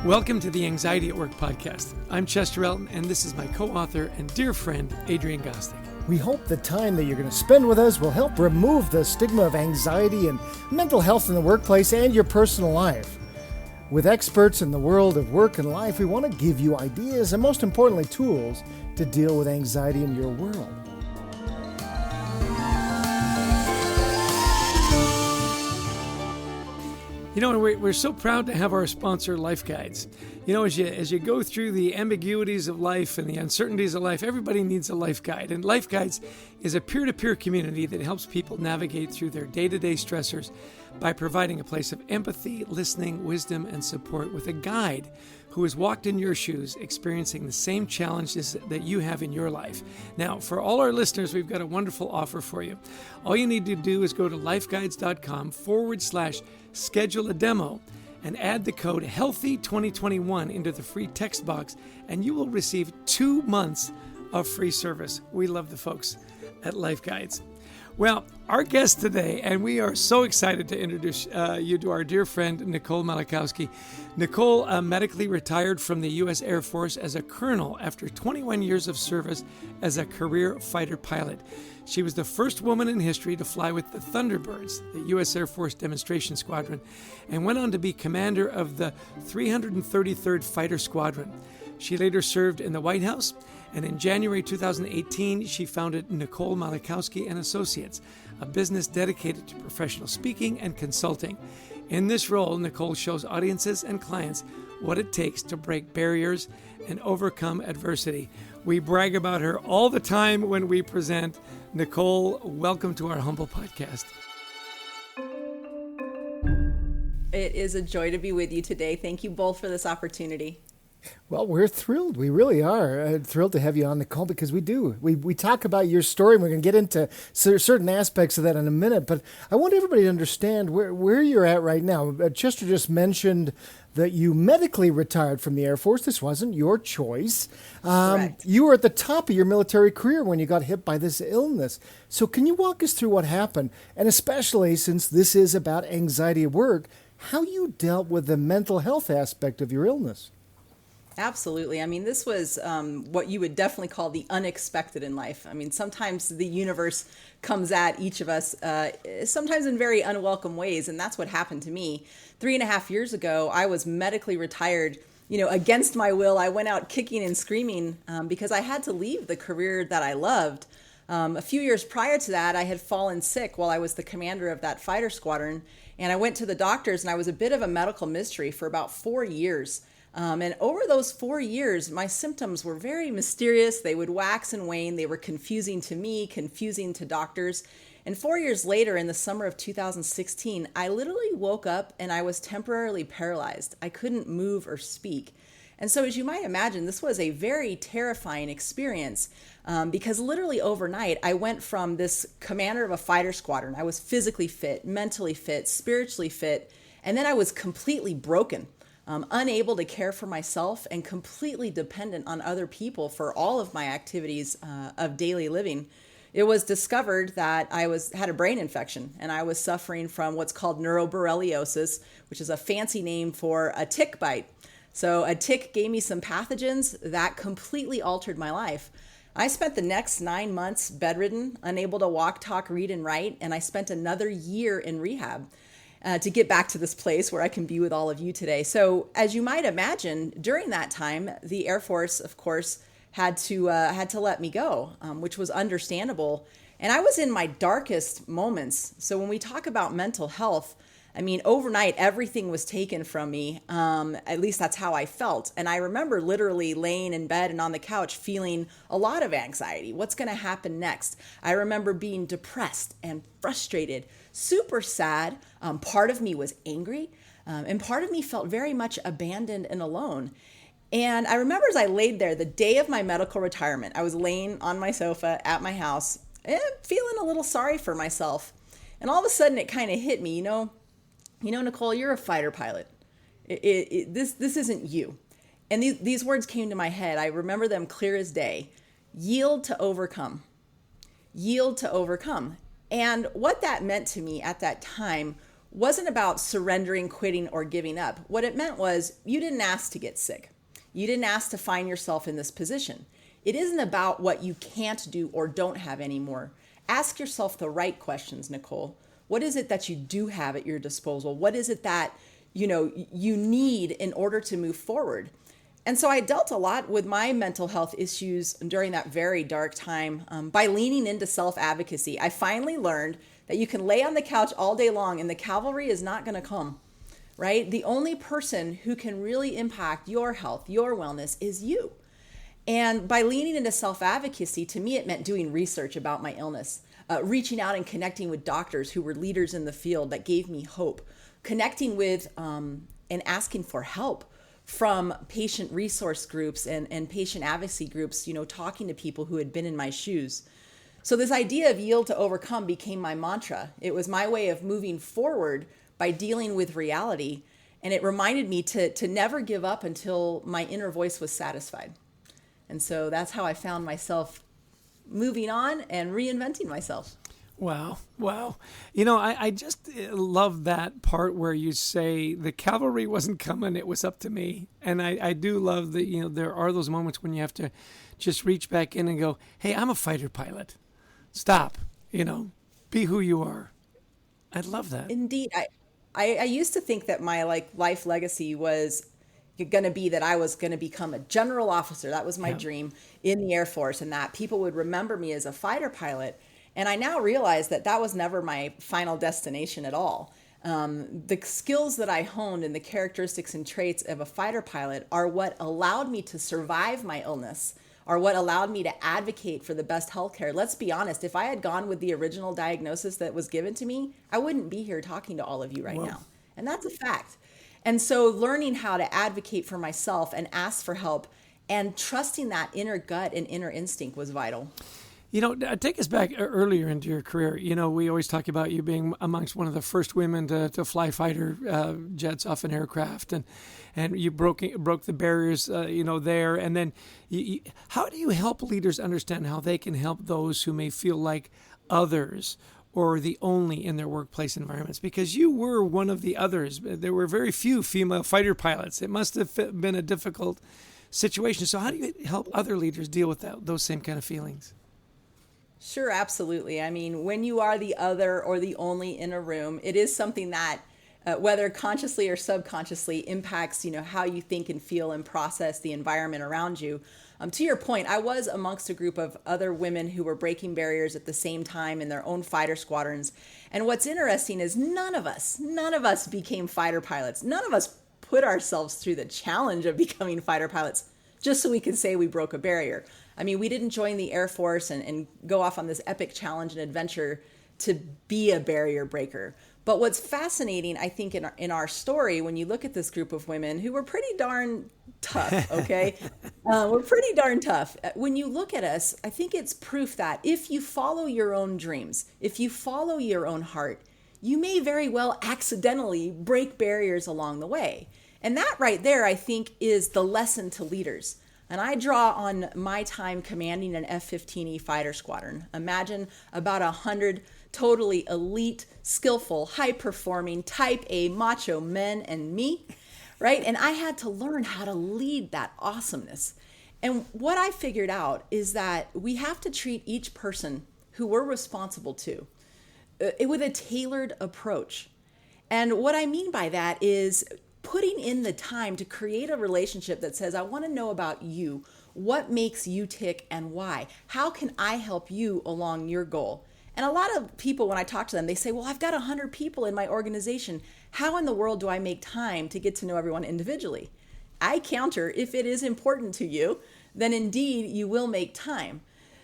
Welcome to the Anxiety at Work podcast. I'm Chester Elton, and this is my co-author and dear friend, Adrian Gostick. We hope the time that you're going to spend with us will help remove the stigma of anxiety and mental health in the workplace and your personal life. With experts in the world of work and life, we want to give you ideas and, most importantly, tools to deal with anxiety in your world. You know, we're so proud to have our sponsor, Life Guides. You know, as you go through the ambiguities of life and the uncertainties of life, everybody needs a life guide. And Life Guides is a peer-to-peer community that helps people navigate through their day-to-day stressors by providing a place of empathy, listening, wisdom, and support with a guide who has walked in your shoes, experiencing the same challenges that you have in your life. Now, for all our listeners, we've got a wonderful offer for you. All you need to do is go to lifeguides.com/schedule a demo and add the code HEALTHY2021 into the free text box, and you will receive 2 months of free service. We love the folks at Life Guides. Well, our guest today, and we are so excited to introduce you to our dear friend, Nicole Malachowski. Nicole medically retired from the U.S. Air Force as a colonel after 21 years of service as a career fighter pilot. She was the first woman in history to fly with the Thunderbirds, the U.S. Air Force Demonstration Squadron, and went on to be commander of the 333rd Fighter Squadron. She later served in the White House, and in January 2018, she founded Nicole Malachowski and Associates, a business dedicated to professional speaking and consulting. In this role, Nicole shows audiences and clients what it takes to break barriers and overcome adversity. We brag about her all the time when we present. Nicole, welcome to our humble podcast. It is a joy to be with you today. Thank you both for this opportunity. Well, we're thrilled. We really are thrilled to have you on the call because we do. We talk about your story, and we're going to get into certain aspects of that in a minute. But I want everybody to understand where you're at right now. Chester just mentioned that you medically retired from the Air Force. This wasn't your choice. Correct. You were at the top of your military career when you got hit by this illness. So can you walk us through what happened? And especially since this is about anxiety at work, how you dealt with the mental health aspect of your illness? Absolutely. I mean, this was what you would definitely call the unexpected in life. I mean, sometimes the universe comes at each of us, sometimes in very unwelcome ways. And that's what happened to me. 3.5 years ago, I was medically retired. You know, against my will, I went out kicking and screaming because I had to leave the career that I loved. A few years prior to that, I had fallen sick while I was the commander of that fighter squadron. And I went to the doctors, and I was a bit of a medical mystery for about 4 years. And over those 4 years, my symptoms were very mysterious. They would wax and wane. They were confusing to me, confusing to doctors. And 4 years later, in the summer of 2016, I literally woke up and I was temporarily paralyzed. I couldn't move or speak. And so, as you might imagine, this was a very terrifying experience because literally overnight, I went from this commander of a fighter squadron. I was physically fit, mentally fit, spiritually fit, and then I was completely broken. Unable to care for myself and completely dependent on other people for all of my activities of daily living. It was discovered that I had a brain infection and I was suffering from what's called neuroborreliosis, which is a fancy name for a tick bite. So a tick gave me some pathogens that completely altered my life. I spent the next 9 months bedridden, unable to walk, talk, read, and write, and I spent another year in rehab. To get back to this place where I can be with all of you today. So as you might imagine, during that time, the Air Force, of course, had to let me go, which was understandable. And I was in my darkest moments. So when we talk about mental health, I mean, overnight, everything was taken from me. At least that's how I felt. And I remember literally laying in bed and on the couch feeling a lot of anxiety. What's going to happen next? I remember being depressed and frustrated, super sad. Part of me was angry, and part of me felt very much abandoned and alone. And I remember as I laid there the day of my medical retirement, I was laying on my sofa at my house and feeling a little sorry for myself. And all of a sudden it kind of hit me, you know, Nicole, you're a fighter pilot. This isn't you. And these words came to my head. I remember them clear as day. Yield to overcome. Yield to overcome. And what that meant to me at that time wasn't about surrendering, quitting, or giving up. What it meant was you didn't ask to get sick. You didn't ask to find yourself in this position. It isn't about what you can't do or don't have anymore. Ask yourself the right questions, Nicole. What is it that you do have at your disposal? What is it that you need in order to move forward? And so I dealt a lot with my mental health issues during that very dark time by leaning into self-advocacy. I finally learned that you can lay on the couch all day long and the cavalry is not going to come, right? The only person who can really impact your health, your wellness is you. And by leaning into self-advocacy, to me, it meant doing research about my illness, reaching out and connecting with doctors who were leaders in the field that gave me hope, connecting with and asking for help from patient resource groups and patient advocacy groups, talking to people who had been in my shoes. So this idea of yield to overcome became my mantra. It was my way of moving forward by dealing with reality. And it reminded me to never give up until my inner voice was satisfied. And so that's how I found myself moving on and reinventing myself. Wow. I just love that part where you say the cavalry wasn't coming, it was up to me. And I do love that, there are those moments when you have to just reach back in and go, hey, I'm a fighter pilot. Stop, be who you are. I love that. Indeed. I used to think that my life legacy was going to be that I was going to become a general officer. That was my dream in the Air Force, and that people would remember me as a fighter pilot. And I now realize that was never my final destination at all. The skills that I honed and the characteristics and traits of a fighter pilot are what allowed me to survive my illness, are what allowed me to advocate for the best healthcare. Let's be honest, if I had gone with the original diagnosis that was given to me, I wouldn't be here talking to all of you right now. And that's a fact. And so learning how to advocate for myself and ask for help and trusting that inner gut and inner instinct was vital. Take us back earlier into your career. We always talk about you being amongst one of the first women to fly fighter jets off an aircraft, and you broke the barriers, there. And then, how do you help leaders understand how they can help those who may feel like others or the only in their workplace environments? Because you were one of the others. There were very few female fighter pilots. It must have been a difficult situation. So how do you help other leaders deal with those same kind of feelings? Sure, absolutely. I mean, when you are the other or the only in a room, it is something that, whether consciously or subconsciously, impacts, how you think and feel and process the environment around you. To your point, I was amongst a group of other women who were breaking barriers at the same time in their own fighter squadrons. And what's interesting is none of us became fighter pilots. None of us put ourselves through the challenge of becoming fighter pilots just so we could say we broke a barrier. I mean, we didn't join the Air Force and go off on this epic challenge and adventure to be a barrier breaker. But what's fascinating, I think, in our story, when you look at this group of women who were pretty darn tough, okay? We're pretty darn tough. When you look at us, I think it's proof that if you follow your own dreams, if you follow your own heart, you may very well accidentally break barriers along the way. And that right there, I think, is the lesson to leaders. And I draw on my time commanding an F-15E fighter squadron. Imagine about 100 totally elite, skillful, high-performing, type A macho men and me, right? And I had to learn how to lead that awesomeness. And what I figured out is that we have to treat each person who we're responsible to with a tailored approach. And what I mean by that is putting in the time to create a relationship that says, I want to know about you. What makes you tick and why? How can I help you along your goal? And a lot of people, when I talk to them, they say, well, I've got 100 people in my organization. How in the world do I make time to get to know everyone individually? I counter, if it is important to you, then indeed you will make time.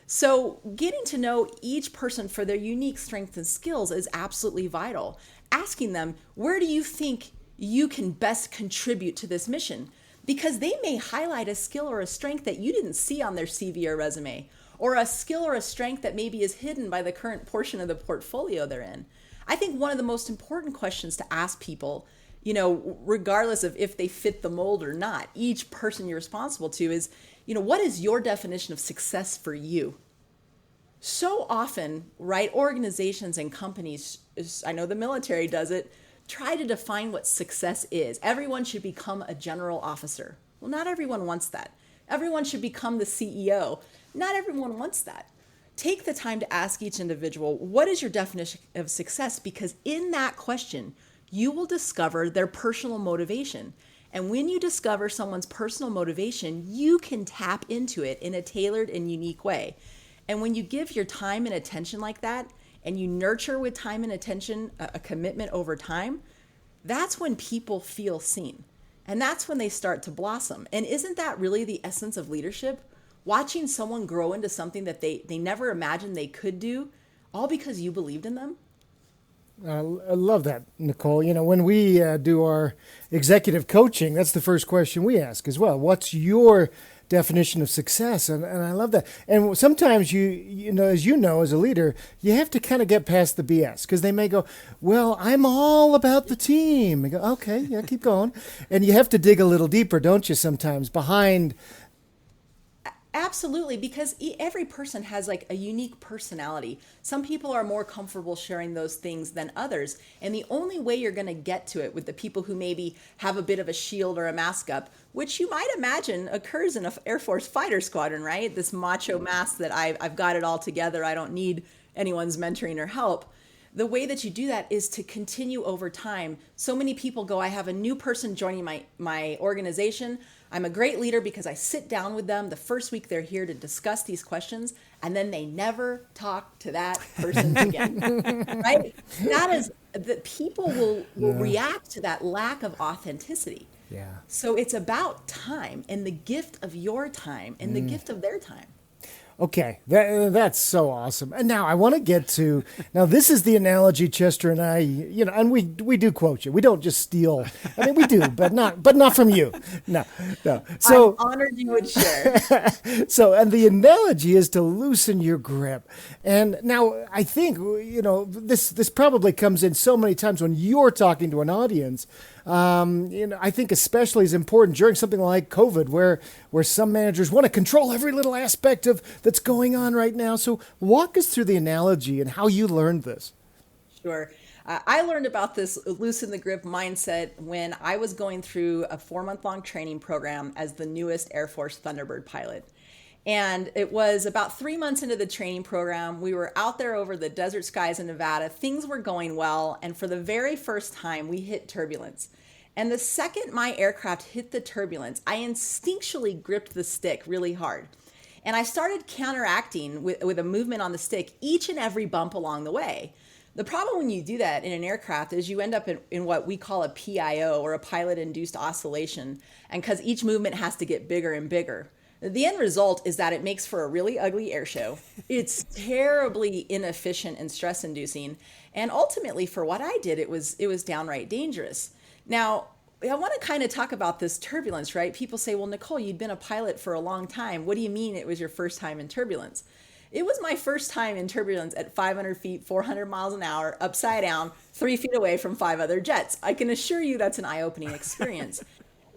So getting to know each person for their unique strengths and skills is absolutely vital. Asking them, where do you think you can best contribute to this mission? Because they may highlight a skill or a strength that you didn't see on their CV or resume, or a skill or a strength that maybe is hidden by the current portion of the portfolio they're in. I think one of the most important questions to ask people, regardless of if they fit the mold or not, each person you're responsible to is, what is your definition of success for you? So often, right, organizations and companies, I know the military does it, try to define what success is. Everyone should become a general officer. Well, not everyone wants that. Everyone should become the CEO. Not everyone wants that. Take the time to ask each individual, what is your definition of success? Because in that question, you will discover their personal motivation. And when you discover someone's personal motivation, you can tap into it in a tailored and unique way. And when you give your time and attention like that, and you nurture with time and attention a commitment over time, that's when people feel seen. And that's when they start to blossom. And isn't that really the essence of leadership? Watching someone grow into something that they never imagined they could do, all because you believed in them? I love that, Nicole. You know, when we do our executive coaching, that's the first question we ask as well. What's your definition of success? And I love that. And sometimes you know, as a leader, you have to kind of get past the BS, because they may go, well, I'm all about the team. You go, okay, yeah, keep going. And you have to dig a little deeper, don't you, sometimes, behind. Absolutely, because every person has like a unique personality. Some people are more comfortable sharing those things than others. And the only way you're going to get to it with the people who maybe have a bit of a shield or a mask up, which you might imagine occurs in an Air Force fighter squadron, right? This macho mask that I've got it all together. I don't need anyone's mentoring or help. The way that you do that is to continue over time. So many people go, I have a new person joining my organization. I'm a great leader because I sit down with them the first week they're here to discuss these questions, and then they never talk to that person again, right? That is, that people will react to that lack of authenticity. Yeah. So it's about time and the gift of your time and the gift of their time. Okay, that's so awesome. And now I want to get to, now this is the analogy Chester and I, you know, and we do quote you. We don't just steal. I mean, we do, but not from you. No. So I'm honored you would share. So, and the analogy is to loosen your grip. And now I think, you know, this probably comes in so many times when you're talking to an audience. You know, I think especially is important during something like COVID, where some managers want to control every little aspect of that's going on right now. So walk us through the analogy and how you learned this. Sure. I learned about this loosen the grip mindset when I was going through a 4-month-long training program as the newest Air Force Thunderbird pilot. And it was about 3 months into the training program. We were out there over the desert skies in Nevada. Things were going well. And for the very first time, we hit turbulence. And the second my aircraft hit the turbulence, I instinctually gripped the stick really hard. And I started counteracting with a movement on the stick each and every bump along the way. The problem when you do that in an aircraft is you end up in what we call a PIO, or a pilot-induced oscillation. And because each movement has to get bigger and bigger. The end result is that it makes for a really ugly air show. It's terribly inefficient and stress-inducing. And ultimately, for what I did, it was downright dangerous. Now, I want to kind of talk about this turbulence, right? People say, well, Nicole, you'd been a pilot for a long time. What do you mean it was your first time in turbulence? It was my first time in turbulence at 500 feet, 400 miles an hour, upside down, 3 feet away from 5 other jets. I can assure you that's an eye-opening experience.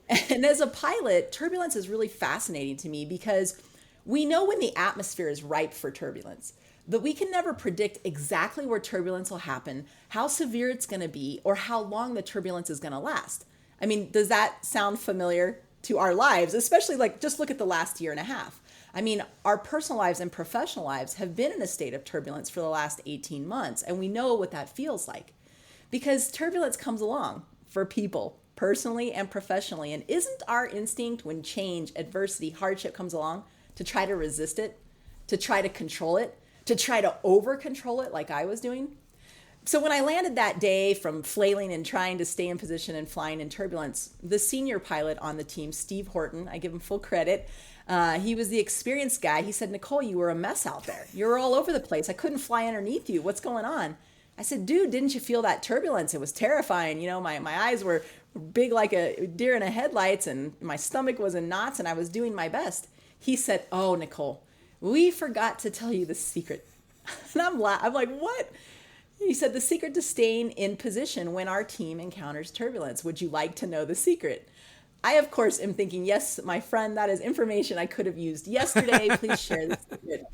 And as a pilot, turbulence is really fascinating to me because we know when the atmosphere is ripe for turbulence, but we can never predict exactly where turbulence will happen, how severe it's going to be, or how long the turbulence is going to last. I mean, does that sound familiar to our lives? Especially like, just look at the last year and a half. I mean, our personal lives and professional lives have been in a state of turbulence for the last 18 months, and we know what that feels like because turbulence comes along for people personally and professionally. And isn't our instinct when change, adversity, hardship comes along to try to resist it, to try to control it, to try to over control it like I was doing? So when I landed that day from flailing and trying to stay in position and flying in turbulence, the senior pilot on the team, Steve Horton, I give him full credit. He was the experienced guy. He said, Nicole, you were a mess out there. You were all over the place. I couldn't fly underneath you. What's going on? I said, dude, didn't you feel that turbulence? It was terrifying. You know, my eyes were big like a deer in the headlights and my stomach was in knots and I was doing my best. He said, oh, Nicole, we forgot to tell you the secret. And I'm like, what? He said, the secret to staying in position when our team encounters turbulence. Would you like to know the secret? I, of course, am thinking, yes, my friend, that is information I could have used yesterday. Please share the secret.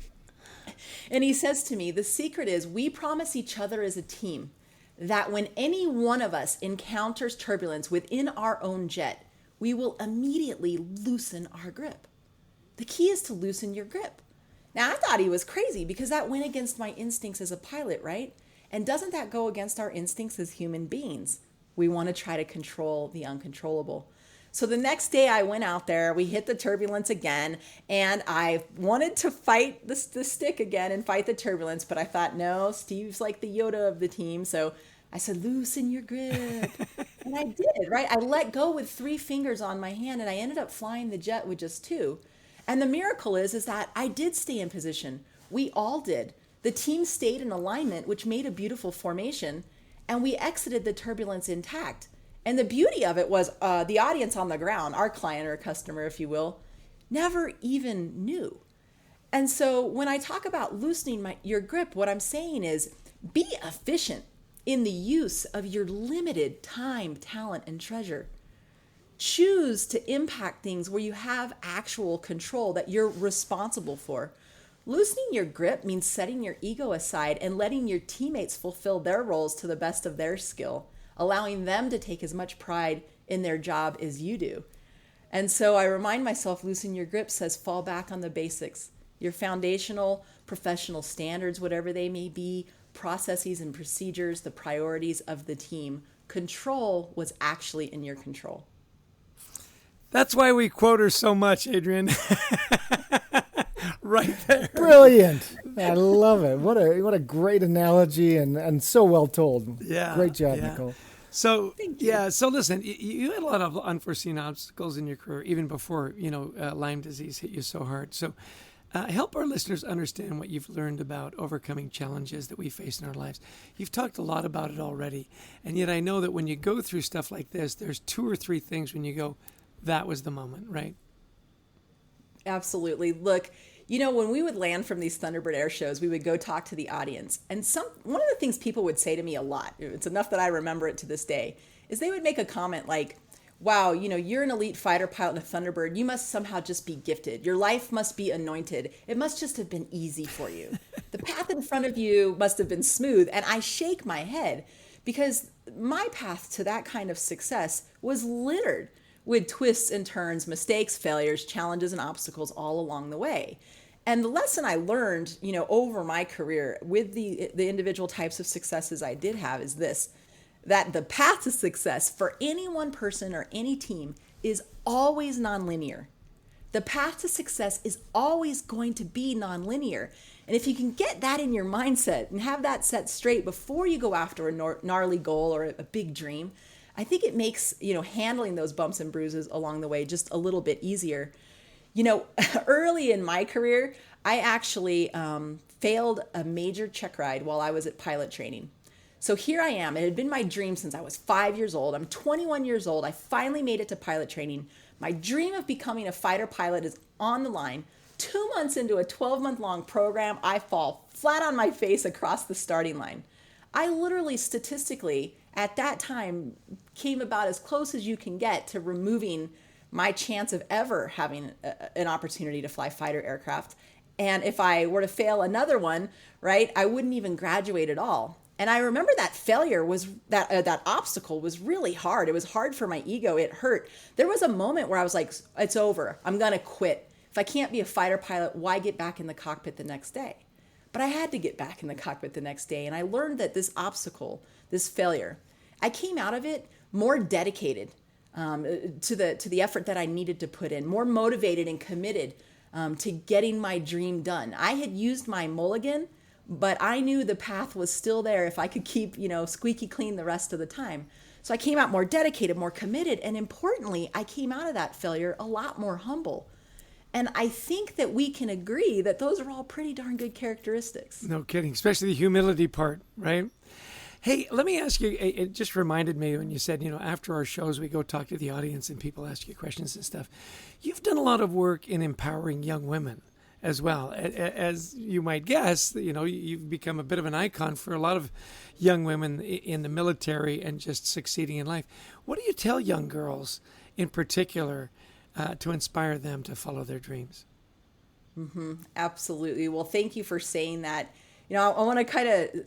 And he says to me, the secret is we promise each other as a team that when any one of us encounters turbulence within our own jet, we will immediately loosen our grip. The key is to loosen your grip. Now, I thought he was crazy because that went against my instincts as a pilot, right? And doesn't that go against our instincts as human beings? We want to try to control the uncontrollable. So the next day I went out there, we hit the turbulence again, and I wanted to fight the stick again and fight the turbulence, but I thought, no, Steve's like the Yoda of the team. So I said, loosen your grip. And I did, right? I let go with 3 fingers on my hand, and I ended up flying the jet with just 2. And the miracle is that I did stay in position. We all did. The team stayed in alignment, which made a beautiful formation, and we exited the turbulence intact. And the beauty of it was the audience on the ground, our client or customer, if you will, never even knew. And so when I talk about loosening your grip, what I'm saying is be efficient in the use of your limited time, talent, and treasure. Choose to impact things where you have actual control that you're responsible for. Loosening your grip means setting your ego aside and letting your teammates fulfill their roles to the best of their skill, allowing them to take as much pride in their job as you do. And so I remind myself, loosen your grip says fall back on the basics, your foundational professional standards, whatever they may be, processes and procedures, the priorities of the team. Control was actually in your control. That's why we quote her so much, Adrian. Right there. Brilliant. I love it. What a great analogy and so well told. Yeah. Great job, Nicole. So, so listen, you had a lot of unforeseen obstacles in your career, even before, Lyme disease hit you so hard. So help our listeners understand what you've learned about overcoming challenges that we face in our lives. You've talked a lot about it already. And yet I know that when you go through stuff like this, there's 2 or 3 things when you go, that was the moment, right? Absolutely. Look, when we would land from these Thunderbird air shows, we would go talk to the audience. And one of the things people would say to me a lot, it's enough that I remember it to this day, is they would make a comment like, wow, you're an elite fighter pilot in a Thunderbird. You must somehow just be gifted. Your life must be anointed. It must just have been easy for you. The path in front of you must have been smooth. And I shake my head because my path to that kind of success was littered with twists and turns, mistakes, failures, challenges, and obstacles all along the way. And the lesson I learned, over my career with the individual types of successes I did have is this, that the path to success for any one person or any team is always nonlinear. The path to success is always going to be nonlinear. And if you can get that in your mindset and have that set straight before you go after a gnarly goal or a big dream, I think it makes, handling those bumps and bruises along the way just a little bit easier. Early in my career, I actually failed a major check ride while I was at pilot training. So here I am. It had been my dream since I was 5 years old. I'm 21 years old. I finally made it to pilot training. My dream of becoming a fighter pilot is on the line. 2 months into a 12-month-long program, I fall flat on my face across the starting line. I literally, statistically, at that time, came about as close as you can get to removing my chance of ever having an opportunity to fly fighter aircraft. And if I were to fail another one, right, I wouldn't even graduate at all. And I remember that failure was, that obstacle was really hard. It was hard for my ego. It hurt. There was a moment where I was like, it's over. I'm going to quit. If I can't be a fighter pilot, why get back in the cockpit the next day? But I had to get back in the cockpit the next day. And I learned that this obstacle, this failure, I came out of it more dedicated to the effort that I needed to put in, more motivated and committed to getting my dream done. I had used my mulligan, but I knew the path was still there if I could keep, squeaky clean the rest of the time. So I came out more dedicated, more committed, and importantly, I came out of that failure a lot more humble. And I think that we can agree that those are all pretty darn good characteristics. No kidding, especially the humility part, right? Hey, let me ask you, it just reminded me when you said, after our shows, we go talk to the audience and people ask you questions and stuff. You've done a lot of work in empowering young women as well. As you might guess, you've become a bit of an icon for a lot of young women in the military and just succeeding in life. What do you tell young girls in particular to inspire them to follow their dreams? Absolutely. Well, thank you for saying that. I want to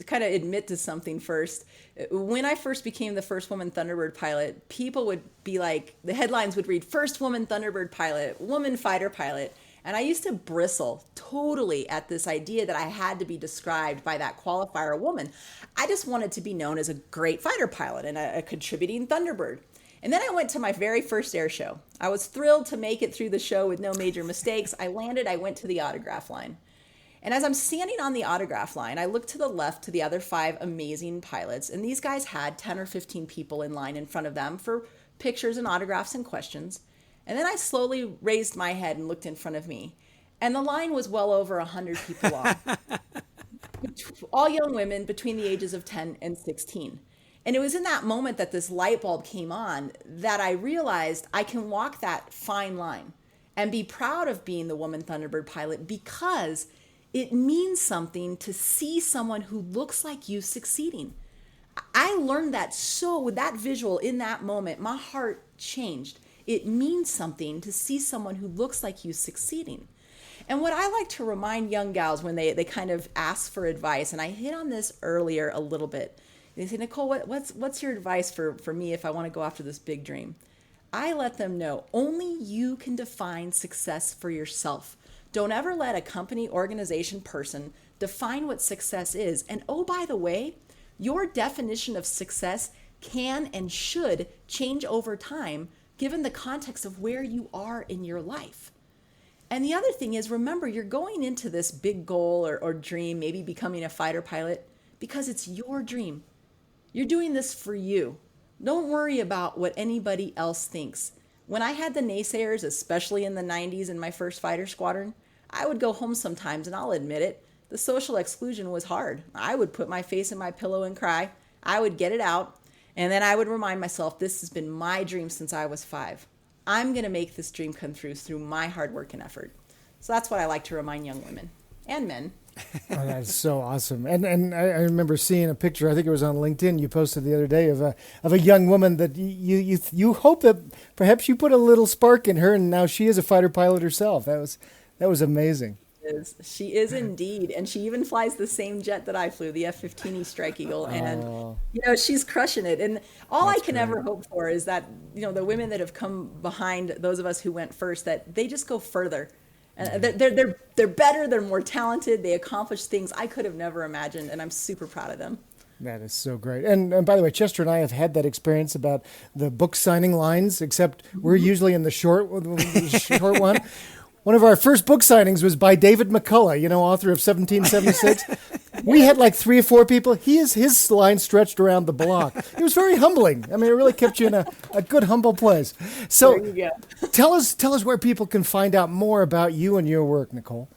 kind of admit to something first. When I first became the first woman Thunderbird pilot, people would be like, the headlines would read, first woman Thunderbird pilot, woman fighter pilot. And I used to bristle totally at this idea that I had to be described by that qualifier woman. I just wanted to be known as a great fighter pilot and a contributing Thunderbird. And then I went to my very first air show. I was thrilled to make it through the show with no major mistakes. I landed, I went to the autograph line. And as I'm standing on the autograph line, I looked to the left to the other 5 amazing pilots. And these guys had 10 or 15 people in line in front of them for pictures and autographs and questions. And then I slowly raised my head and looked in front of me. And the line was well over 100 people long. All young women between the ages of 10 and 16. And it was in that moment that this light bulb came on that I realized I can walk that fine line and be proud of being the woman Thunderbird pilot, because it means something to see someone who looks like you succeeding. I learned that with that visual in that moment, my heart changed. It means something to see someone who looks like you succeeding. And what I like to remind young gals when they kind of ask for advice, and I hit on this earlier a little bit, they say, Nicole, what's your advice for me if I want to go after this big dream? I let them know only you can define success for yourself. Don't ever let a company, organization, person define what success is. And oh, by the way, your definition of success can and should change over time given the context of where you are in your life. And the other thing is, remember, you're going into this big goal or dream, maybe becoming a fighter pilot, because it's your dream. You're doing this for you. Don't worry about what anybody else thinks. When I had the naysayers, especially in the 90s in my first fighter squadron, I would go home sometimes, and I'll admit it, the social exclusion was hard. I would put my face in my pillow and cry. I would get it out. And then I would remind myself, this has been my dream since I was 5. I'm going to make this dream come through my hard work and effort. So that's what I like to remind young women and men. Oh, that's so awesome. And I remember seeing a picture, I think it was on LinkedIn, you posted the other day of a young woman that you hope that perhaps you put a little spark in her, and now she is a fighter pilot herself. That was amazing. She is indeed, and she even flies the same jet that I flew, the F-15E Strike Eagle, and she's crushing it. And all I can ever hope for is that the women that have come behind those of us who went first, that they just go further. They're better, they're more talented, they accomplish things I could have never imagined, and I'm super proud of them. That is so great. And by the way, Chester and I have had that experience about the book signing lines, except we're usually in the short one. One of our first book signings was by David McCullough, author of 1776. We had like 3 or 4 people. His line stretched around the block. It was very humbling. I mean, it really kept you in a good, humble place. So there you go. Tell us where people can find out more about you and your work, Nicole.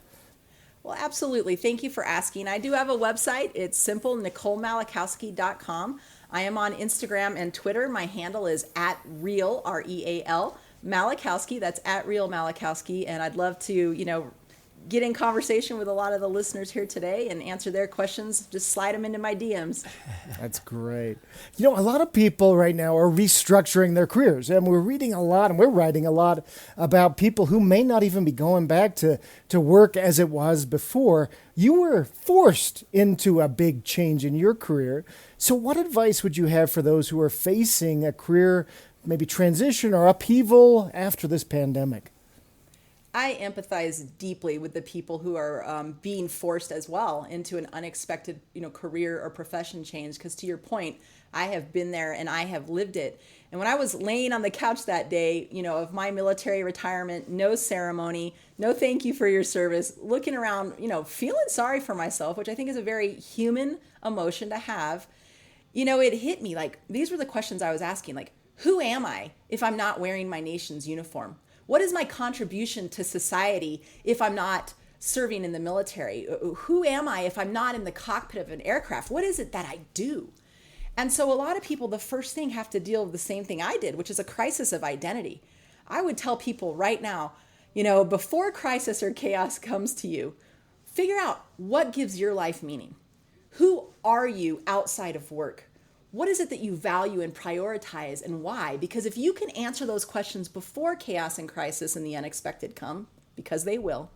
Well, absolutely. Thank you for asking. I do have a website. It's simple, NicoleMalachowski.com. I am on Instagram and Twitter. My handle is @real, REAL, Malachowski. That's @real Malachowski. And I'd love to, get in conversation with a lot of the listeners here today and answer their questions. Just slide them into my DMs. That's great. A lot of people right now are restructuring their careers, and we're reading a lot and we're writing a lot about people who may not even be going back to work as it was before. You were forced into a big change in your career. So what advice would you have for those who are facing a career maybe transition or upheaval after this pandemic? I empathize deeply with the people who are being forced as well into an unexpected, career or profession change. Because to your point, I have been there and I have lived it. And when I was laying on the couch that day, of my military retirement, no ceremony, no thank you for your service, looking around, feeling sorry for myself, which I think is a very human emotion to have, it hit me like, these were the questions I was asking, like, who am I if I'm not wearing my nation's uniform? What is my contribution to society if I'm not serving in the military? Who am I if I'm not in the cockpit of an aircraft? What is it that I do? And so a lot of people, the first thing, have to deal with the same thing I did, which is a crisis of identity. I would tell people right now, before crisis or chaos comes to you, figure out what gives your life meaning. Who are you outside of work? What is it that you value and prioritize, and why? Because if you can answer those questions before chaos and crisis and the unexpected come, because they will,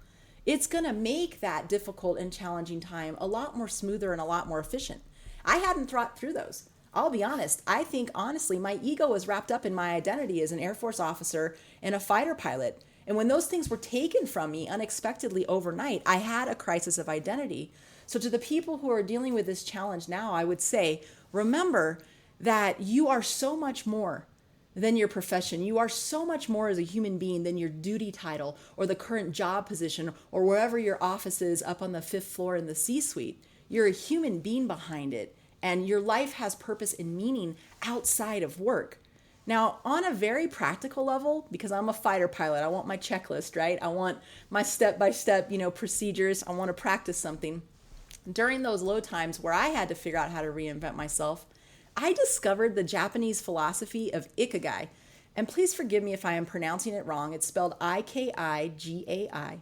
it's going to make that difficult and challenging time a lot more smoother and a lot more efficient. I hadn't thought through those. I'll be honest. I think, honestly, my ego was wrapped up in my identity as an Air Force officer and a fighter pilot. And when those things were taken from me unexpectedly overnight, I had a crisis of identity. So to the people who are dealing with this challenge now, I would say, remember that you are so much more than your profession. You are so much more as a human being than your duty title or the current job position or wherever your office is up on the 5th floor in the C-suite. You're a human being behind it, and your life has purpose and meaning outside of work. Now, on a very practical level, because I'm a fighter pilot, I want my checklist, right? I want my step-by-step, procedures. I want to practice something. During those low times where I had to figure out how to reinvent myself, I discovered the Japanese philosophy of Ikigai. And please forgive me if I am pronouncing it wrong. It's spelled Ikigai.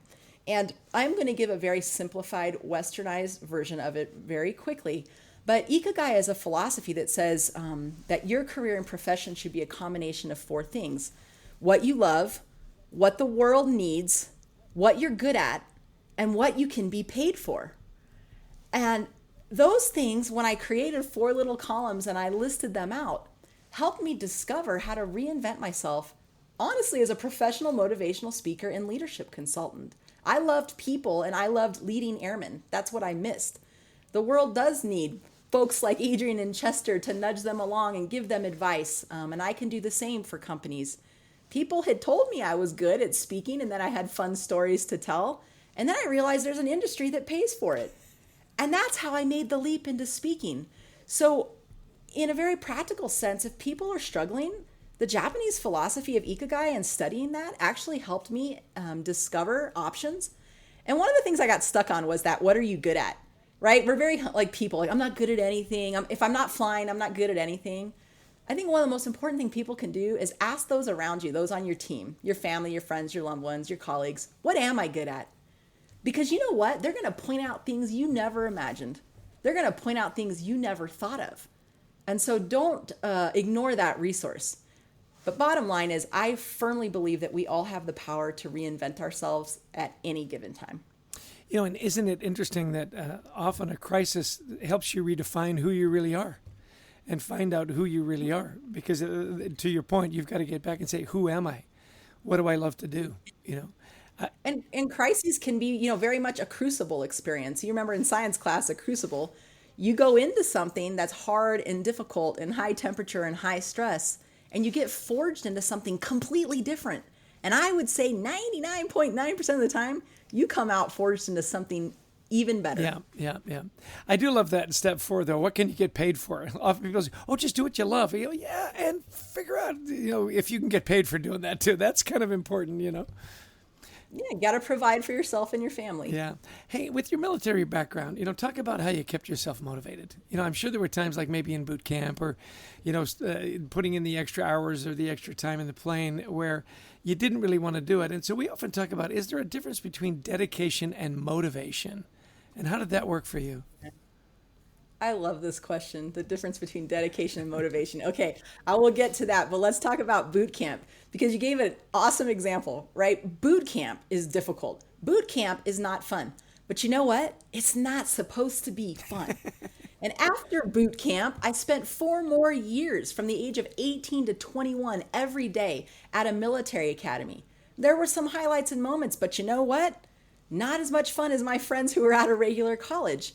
And I'm going to give a very simplified, westernized version of it very quickly. But Ikigai is a philosophy that says that your career and profession should be a combination of 4 things: what you love, what the world needs, what you're good at, and what you can be paid for. And those things, when I created 4 little columns and I listed them out, helped me discover how to reinvent myself, honestly, as a professional motivational speaker and leadership consultant. I loved people and I loved leading airmen. That's what I missed. The world does need folks like Adrian and Chester to nudge them along and give them advice. And I can do the same for companies. People had told me I was good at speaking and that I had fun stories to tell. And then I realized there's an industry that pays for it. And that's how I made the leap into speaking. So in a very practical sense, if people are struggling, the Japanese philosophy of Ikigai and studying that actually helped me discover options. And one of the things I got stuck on was that, what are you good at? Right? We're very like people, like I'm not good at anything. If I'm not flying, I'm not good at anything. I think one of the most important things people can do is ask those around you, those on your team, your family, your friends, your loved ones, your colleagues, what am I good at? Because you know what? They're going to point out things you never imagined. They're going to point out things you never thought of. And so don't ignore that resource. But bottom line is, I firmly believe that we all have the power to reinvent ourselves at any given time. And isn't it interesting that often a crisis helps you redefine who you really are and find out who you really are? Because to your point, you've got to get back and say, who am I? What do I love to do? And crises can be, very much a crucible experience. You remember in science class, a crucible, you go into something that's hard and difficult and high temperature and high stress, and you get forged into something completely different. And I would say 99.9% of the time, you come out forged into something even better. Yeah. I do love that in step 4, though. What can you get paid for? Often people say, just do what you love. Yeah, and figure out, if you can get paid for doing that, too. That's kind of important, Yeah, you got to provide for yourself and your family. Yeah. Hey, with your military background, talk about how you kept yourself motivated. I'm sure there were times like maybe in boot camp or, putting in the extra hours or the extra time in the plane where you didn't really want to do it. And so we often talk about, is there a difference between dedication and motivation? And how did that work for you? I love this question, the difference between dedication and motivation. Okay, I will get to that, but let's talk about boot camp, because you gave an awesome example, right? Boot camp is difficult. Boot camp is not fun. But you know what? It's not supposed to be fun. And after boot camp, I spent 4 more years from the age of 18 to 21 every day at a military academy. There were some highlights and moments, but you know what? Not as much fun as my friends who were at a regular college.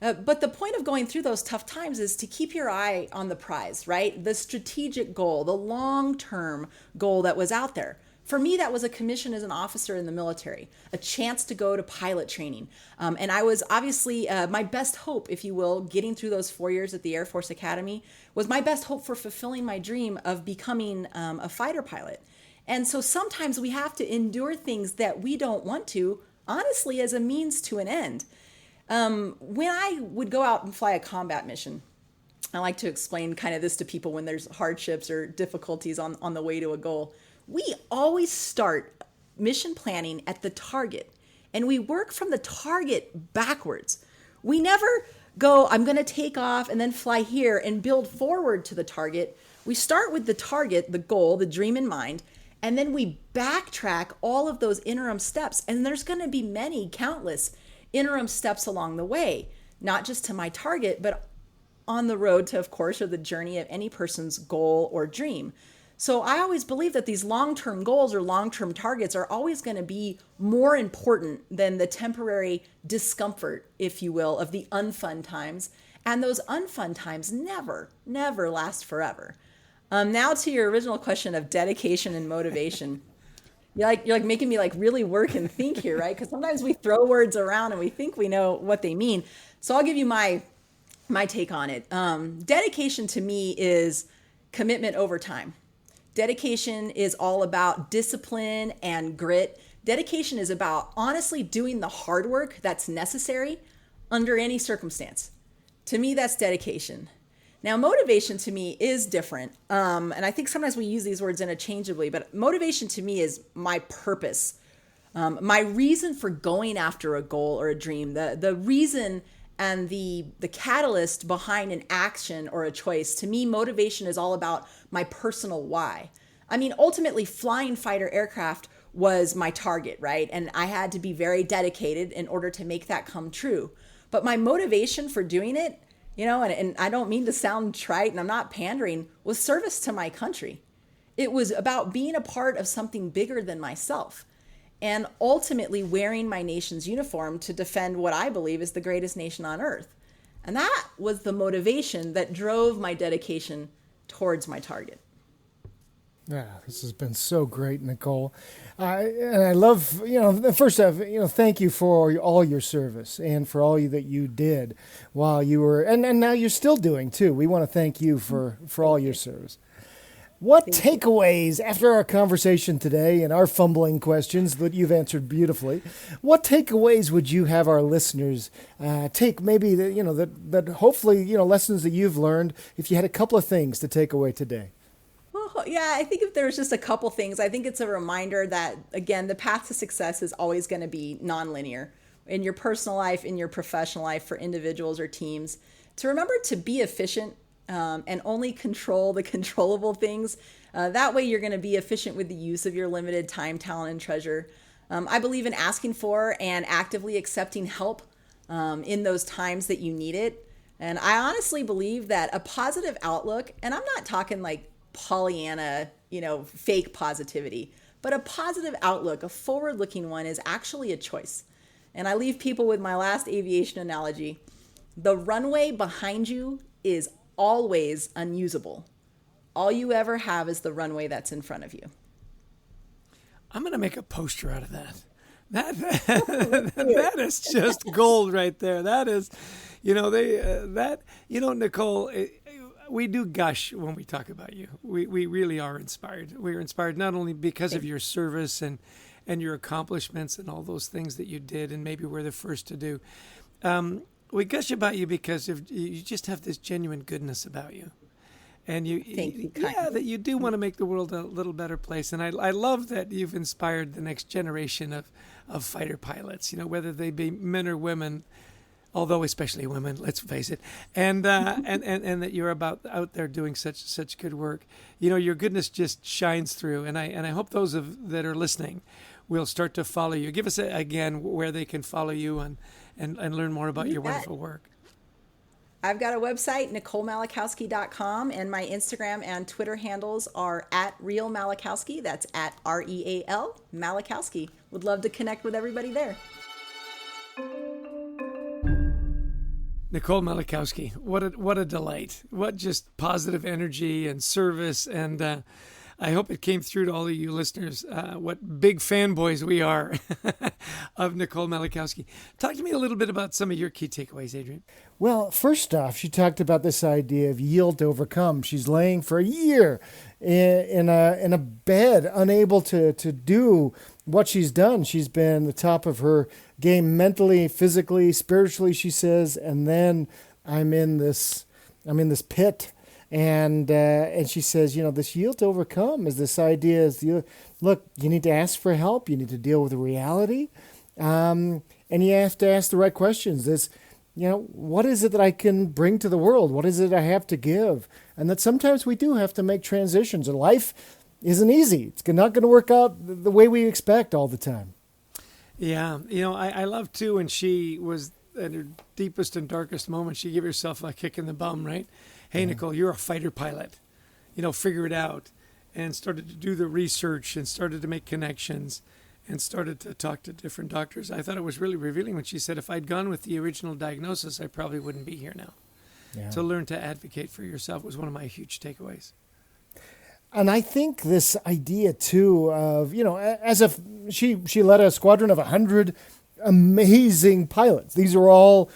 But the point of going through those tough times is to keep your eye on the prize, right? The strategic goal, the long-term goal that was out there. For me, that was a commission as an officer in the military, a chance to go to pilot training. And I was obviously, my best hope, if you will, getting through those 4 years at the Air Force Academy was my best hope for fulfilling my dream of becoming a fighter pilot. And so sometimes we have to endure things that we don't want to, honestly, as a means to an end. When I would go out and fly a combat mission, I like to explain kind of this to people when there's hardships or difficulties on the way to a goal. We always start mission planning at the target, and we work from the target backwards. We never go, I'm going to take off and then fly here and build forward to the target. We start with the target, the goal, the dream in mind, And then we backtrack all of those interim steps. And there's going to be many, countless interim steps along the way, not just to my target, but on the road to, of course, or the journey of any person's goal or dream. So I always believe that these long-term goals or long-term targets are always going to be more important than the temporary discomfort, if you will, of the unfun times. And those unfun times never, never last forever. Now to your original question of dedication and motivation. You're like making me like really work and think here, right? Because sometimes we throw words around and we think we know what they mean. So I'll give you my take on it. Dedication to me is commitment over time. Dedication is all about discipline and grit. Dedication is about honestly doing the hard work that's necessary under any circumstance. To me, that's dedication. Now, motivation to me is different. And I think sometimes we use these words interchangeably, but motivation to me is my purpose, my reason for going after a goal or a dream, the reason and the catalyst behind an action or a choice. To me, motivation is all about my personal why. I mean, ultimately, flying fighter aircraft was my target, right? And I had to be very dedicated in order to make that come true. But my motivation for doing it, and I don't mean to sound trite and I'm not pandering, was service to my country. It was about being a part of something bigger than myself and ultimately wearing my nation's uniform to defend what I believe is the greatest nation on earth. And that was the motivation that drove my dedication towards my target. Yeah, this has been so great, Nicole. And I love, first off, thank you for all your service and for all that you did while you were, and now you're still doing too. We want to thank you for all your service. What takeaways, after our conversation today and our fumbling questions that you've answered beautifully, what takeaways would you have our listeners take? Maybe that hopefully lessons that you've learned. If you had a couple of things to take away today. Well, yeah, I think if there's just a couple things, I think it's a reminder that again, the path to success is always going to be nonlinear in your personal life, in your professional life, for individuals or teams. To remember to be efficient. And only control the controllable things. That way you're going to be efficient with the use of your limited time, talent, and treasure. I believe in asking for and actively accepting help in those times that you need it. And I honestly believe that a positive outlook, and I'm not talking like Pollyanna, fake positivity, but a positive outlook, a forward-looking one, is actually a choice. And I leave people with my last aviation analogy. The runway behind you is always unusable. All you ever have is the runway that's in front of you. I'm going to make a poster out of that. That is just gold right there. That is, Nicole, we do gush when we talk about you. We really are inspired. We're inspired not only because of your service and your accomplishments and all those things that you did and maybe we're the first to do. We gush about you because you just have this genuine goodness about you. And that you do want to make the world a little better place. And I love that you've inspired the next generation of fighter pilots, whether they be men or women, although especially women, let's face it. And that you're out there doing such good work. Your goodness just shines through. And I hope those that are listening will start to follow you. Give us again where they can follow you and learn more about your wonderful work. I've got a website, NicoleMalachowski.com, and my Instagram and Twitter handles are @RealMalachowski. That's @REAL Malachowski. Would love to connect with everybody there. Nicole Malachowski, what a delight. What just positive energy and service. And I hope it came through to all of you listeners, what big fanboys we are of Nicole Malachowski. Talk to me a little bit about some of your key takeaways, Adrian. Well, first off, she talked about this idea of yield to overcome. She's laying for a year in a bed, unable to do what she's done. She's been the top of her game mentally, physically, spiritually, she says, and then I'm in this pit. And she says, this yield to overcome is this idea is, look, you need to ask for help. You need to deal with the reality. And you have to ask the right questions. What is it that I can bring to the world? What is it I have to give? And that sometimes we do have to make transitions. And life isn't easy. It's not going to work out the way we expect all the time. Yeah. I love too when she was at her deepest and darkest moment, she gave herself a kick in the bum, right? Hey, Nicole, you're a fighter pilot. Figure it out. And started to do the research and started to make connections and started to talk to different doctors. I thought it was really revealing when she said, if I'd gone with the original diagnosis, I probably wouldn't be here now. Yeah. To learn to advocate for yourself was one of my huge takeaways. And I think this idea, too, of, as if she led a squadron of 100 amazing pilots. These are all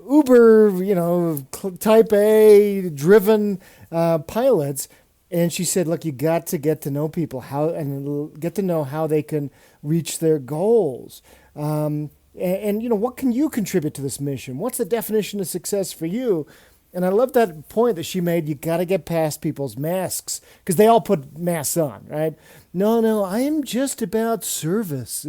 uber, type A driven pilots. And she said, look, you got to get to know people and get to know how they can reach their goals. And what can you contribute to this mission? What's the definition of success for you? And I love that point that she made. You got to get past people's masks because they all put masks on, right? No, I'm just about service.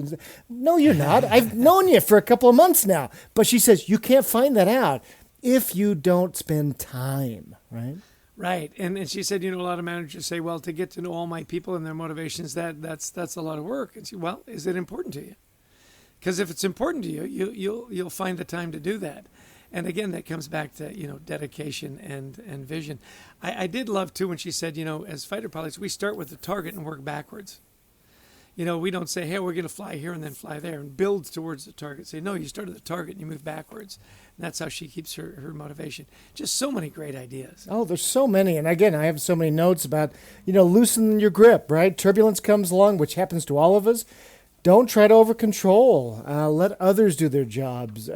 No, you're not. I've known you for a couple of months now. But she says you can't find that out if you don't spend time, right? Right. And she said, a lot of managers say, well, to get to know all my people and their motivations, that's a lot of work. And she, well, is it important to you? Because if it's important to you, you'll find the time to do that. And again, that comes back to, dedication and vision. I did love, too, when she said, as fighter pilots, we start with the target and work backwards. We don't say, hey, we're going to fly here and then fly there and build towards the target. Say, no, you start at the target and you move backwards. And that's how she keeps her motivation. Just so many great ideas. Oh, there's so many. And again, I have so many notes about, loosen your grip, right? Turbulence comes along, which happens to all of us. Don't try to over-control. Let others do their jobs.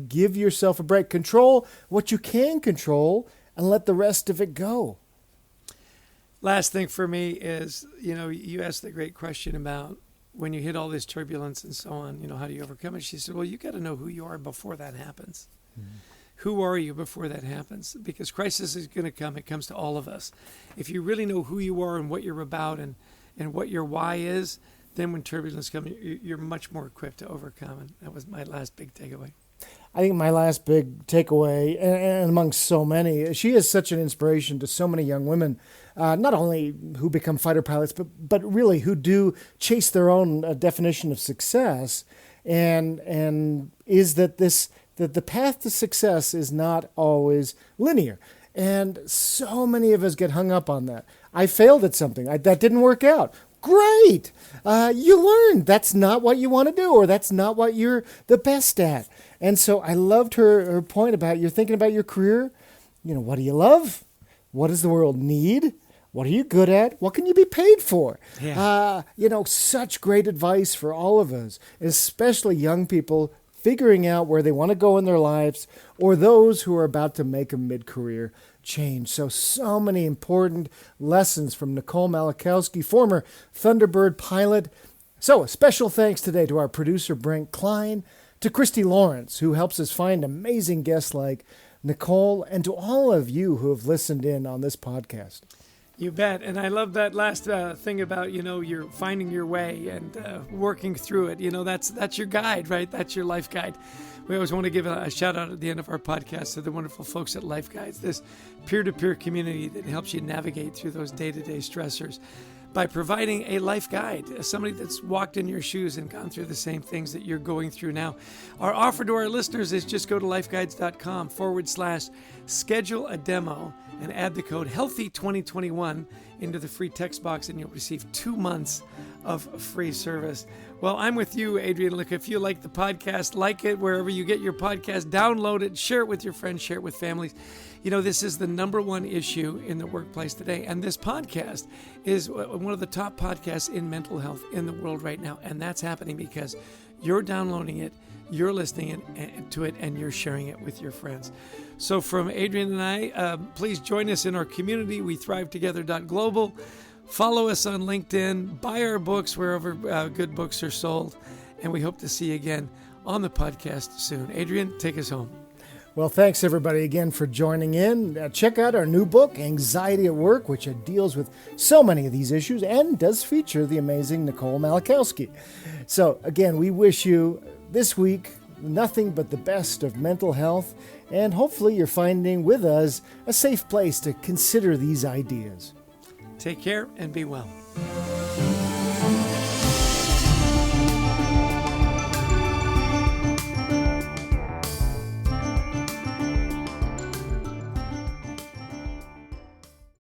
Give yourself a break. Control what you can control and let the rest of it go. Last thing for me is, you asked the great question about when you hit all this turbulence and so on, how do you overcome it? She said, well, you got to know who you are before that happens. Mm-hmm. Who are you before that happens? Because crisis is going to come. It comes to all of us. If you really know who you are and what you're about and what your why is, then when turbulence comes, you're much more equipped to overcome. And that was my last big takeaway. I think my last big takeaway, and among so many, she is such an inspiration to so many young women, not only who become fighter pilots, but really who do chase their own definition of success, and is that the path to success is not always linear. And so many of us get hung up on that. I failed at something. That didn't work out. Great. You learned that's not what you want to do, or that's not what you're the best at. And so I loved her point about you're thinking about your career. What do you love? What does the world need? What are you good at? What can you be paid for? Yeah. Such great advice for all of us, especially young people figuring out where they want to go in their lives, or those who are about to make a mid-career change. So many important lessons from Nicole Malachowski, former Thunderbird pilot. So a special thanks today to our producer, Brent Klein, to Christy Lawrence, who helps us find amazing guests like Nicole, and to all of you who have listened in on this podcast. You bet. And I love that last thing about, you're finding your way and working through it. That's your guide, right? That's your life guide. We always want to give a shout out at the end of our podcast to the wonderful folks at Life Guides, this peer-to-peer community that helps you navigate through those day-to-day stressors by providing a life guide, somebody that's walked in your shoes and gone through the same things that you're going through now. Our offer to our listeners is just go to lifeguides.com/schedule a demo and add the code HEALTHY2021 into the free text box, and you'll receive 2 months of free service. Well, I'm with you, Adrian. Look, if you like the podcast, like it wherever you get your podcast, download it, share it with your friends, share it with families. This is the number one issue in the workplace today. And this podcast is one of the top podcasts in mental health in the world right now. And that's happening because you're downloading it, you're listening to it, and you're sharing it with your friends. So from Adrian and I, please join us in our community, WeThriveTogether.global. Follow us on LinkedIn, buy our books wherever good books are sold, and we hope to see you again on the podcast soon. Adrian, take us home. Well, thanks everybody again for joining in. Check out our new book, Anxiety at Work, which deals with so many of these issues and does feature the amazing Nicole Malachowski. So again, we wish you this week nothing but the best of mental health, and hopefully you're finding with us a safe place to consider these ideas. Take care and be well.